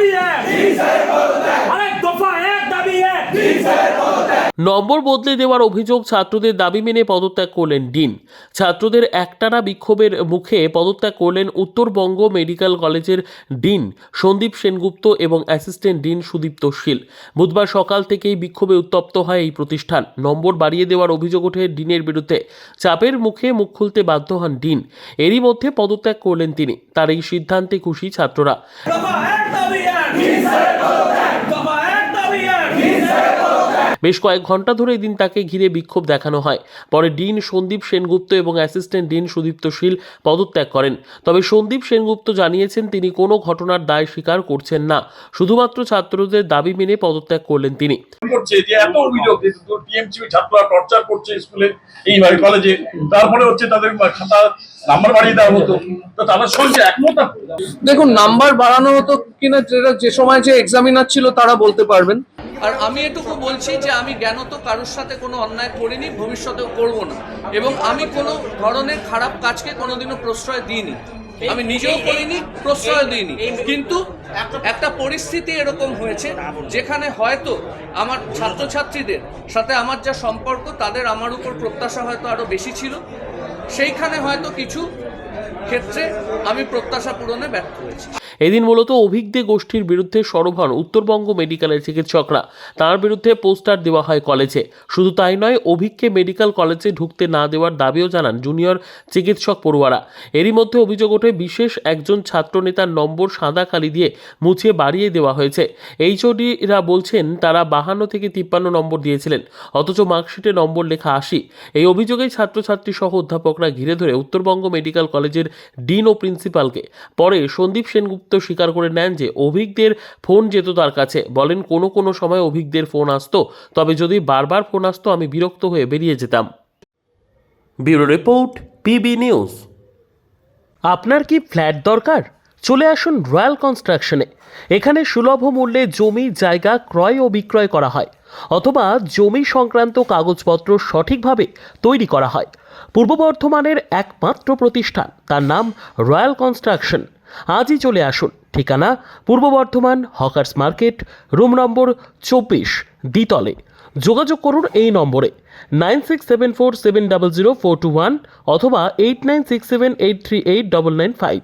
दाबी है, अरे दफा एक दाबी है। নম্বর বদলে দেওয়ার অভিযোগ, ছাত্রদের দাবি মেনে পদত্যাগ করলেন ডিন। ছাত্রদের একটানা বিক্ষোভের মুখে পদত্যাগ করলেন উত্তরবঙ্গ মেডিকেল কলেজের ডিন সন্দীপ সেনগুপ্ত এবং অ্যাসিস্ট্যান্ট ডিন সুদীপ্ত শীল। বুধবার সকাল থেকেই বিক্ষোভে উত্তপ্ত হয় এই প্রতিষ্ঠান। নম্বর বাড়িয়ে দেওয়ার অভিযোগ ওঠে ডিনের বিরুদ্ধে। চাপের মুখে মুখ খুলতে বাধ্য হন ডিন। এরই মধ্যে পদত্যাগ করলেন তিনি। তার এই সিদ্ধান্তে খুশি ছাত্ররা। বেশ কয়েক ঘন্টা ধরে এদিন তাকে ঘিরে বিক্ষোভ দেখানো হয়। পরে ডিন সন্দীপ সেনগুপ্ত এবং অ্যাসিস্ট্যান্ট ডিন সুদীপ্ত শীল পদত্যাগ করেন। তবে সন্দীপ সেনগুপ্ত জানিয়েছেন তিনি কোনো ঘটনার দায় স্বীকার করছেন না, শুধুমাত্র ছাত্রদের দাবি মেনে পদত্যাগ করলেন তিনি। করছে যে এত অভিযোগ যে টিএমসি ছাত্ররা টর্চার করছে স্কুলে, এই কলেজে, তারপরে হচ্ছে তাদের খাতা নাম্বার বাড়িয়ে দেওয়া হতো, তো তারা শুনছে একমত। দেখুন, নাম্বার বাড়ানো হতো কিনা যেটা যে সময় যে এক্সামিনার ছিল তারা বলতে পারবেন। আর আমি এটুকু বলছি যে আমি জ্ঞানত কারোর সাথে কোনো অন্যায় করিনি, ভবিষ্যতেও করব না, এবং আমি কোনো ধরনের খারাপ কাজকে কোনোদিনও প্রশ্রয় দিইনি। আমি নিজেও করিনি, প্রশ্রয় দিইনি। কিন্তু একটা পরিস্থিতি এরকম হয়েছে যেখানে হয়তো আমার ছাত্রছাত্রীদের সাথে আমার যা সম্পর্ক, তাদের আমার উপর প্রত্যাশা হয়তো আরও বেশি ছিল। সেইখানে হয়তো কিছু ক্ষেত্রে আমি প্রত্যাশা পূরণে ব্যর্থ হয়েছি। এদিন মূলত অভিজ্ঞ গোষ্ঠীর বিরুদ্ধে সরব হন উত্তরবঙ্গ মেডিকেলের চিকিৎসকরা। তার বিরুদ্ধে পোস্টার দেওয়া হয় কলেজে। শুধু তাই নয়, অভিজ্ঞকে মেডিকেল কলেজে ঢুকতে না দেওয়ার দাবিও জানান জুনিয়র চিকিৎসক পড়ুয়ারা। এরই মধ্যে অভিযোগ ওঠে বিশেষ একজন ছাত্রনেতার নম্বর সাদা কালি দিয়ে মুছিয়ে বাড়িয়ে দেওয়া হয়েছে। এইচওডিরা বলছেন তারা 52 থেকে 53 নম্বর দিয়েছিলেন, অথচ মার্কশিটে নম্বর লেখা 80। এই অভিযোগেই ছাত্রছাত্রী সহ অধ্যাপকরা ঘিরে ধরে উত্তরবঙ্গ মেডিকেল কলেজের ডিন ও প্রিন্সিপালকে। পরে সন্দীপ সেনগুপ্ত স্বীকার করে নেন যে অভিজ্ঞদের ফোন যেত তার কাছে। বলেন কোনো সময় অভিজ্ঞদের ফোন আসতো, তবে যদি বারবার ফোন আসতো আমি বিরক্ত হয়ে বেরিয়ে যেতাম। Bureau report, PB news. আপনার কি ফ্ল্যাট দরকার? চলে আসুন রয়্যাল কনস্ট্রাকশনে। এখানে সুলভ মূল্যে জমি জায়গা ক্রয় ও বিক্রয় করা হয়, অথবা জমি সংক্রান্ত কাগজপত্র সঠিকভাবে তৈরি করা হয়। পূর্ব বর্ধমানের একমাত্র প্রতিষ্ঠান, তার নাম রয়্যাল কনস্ট্রাকশন। আজই চলে আসুন। ঠিকানা পূর্ব Bardhaman hawkers market, room number 24, দ্বিতলে। যোগাযোগ করুন এই নম্বরে 9674700421 অথবা 8967838995।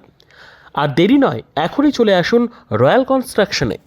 আর দেরি নয়, এখনই চলে আসুন রয়্যাল কনস্ট্রাকশনে।